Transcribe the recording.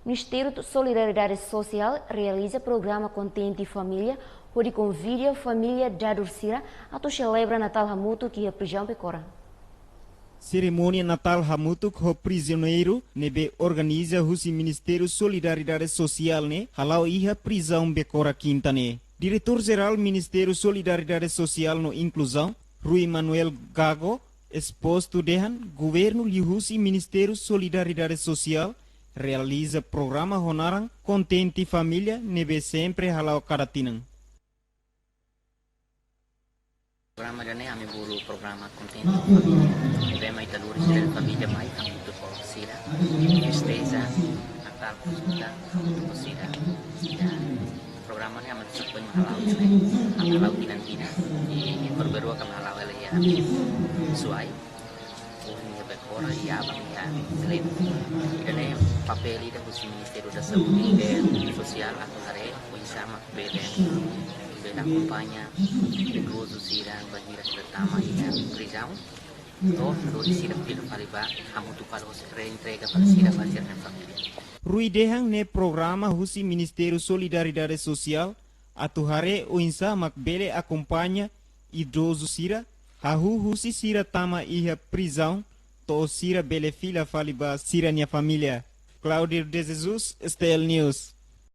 Ministério da Solidariedade Social realiza programa Contente Família, onde convida a família da Dorsira a celebrar Natal Hamutu que é prisão pecora. Cerimônia Natal Hamutu que o prisioneiro nebe organiza o Ministério Solidariedade Social ne halau iha prisão pecora quintane. Diretor-geral Ministério Solidariedade Social no Inclusão, Rui Manuel Gago, exposto dehan governo lihusi Ministério Solidariedade Social realiza programa Honarang Contente Família nebe sempre halau karatinang. Programa dane ami buru programa Contente Família. Nebe mai taluri sila família mai hamutu po sila. Festeja Natal hamutu po sila. Programa ni amat sepen halau sila. Halau tinan-tinan. Di berberdua kami halau ya. Suai. Ini bekora ya bang ya. Selain dane papel ida husi Ministério da Saúde e Social atau hare sama belen. Bela acompanha idoso sira banhira pertama ya prisão. Toh terus sira pila paliba hamutu para os reentrega para sira para sira família. Rui dehang ne programa husi Ministério Solidariedade Social atuhare o insa makbele acompanha idoso sira hahu husi sira tama iha prisão to sira bele fila faliba sira nia família. Claudio de Jesus, Estel News.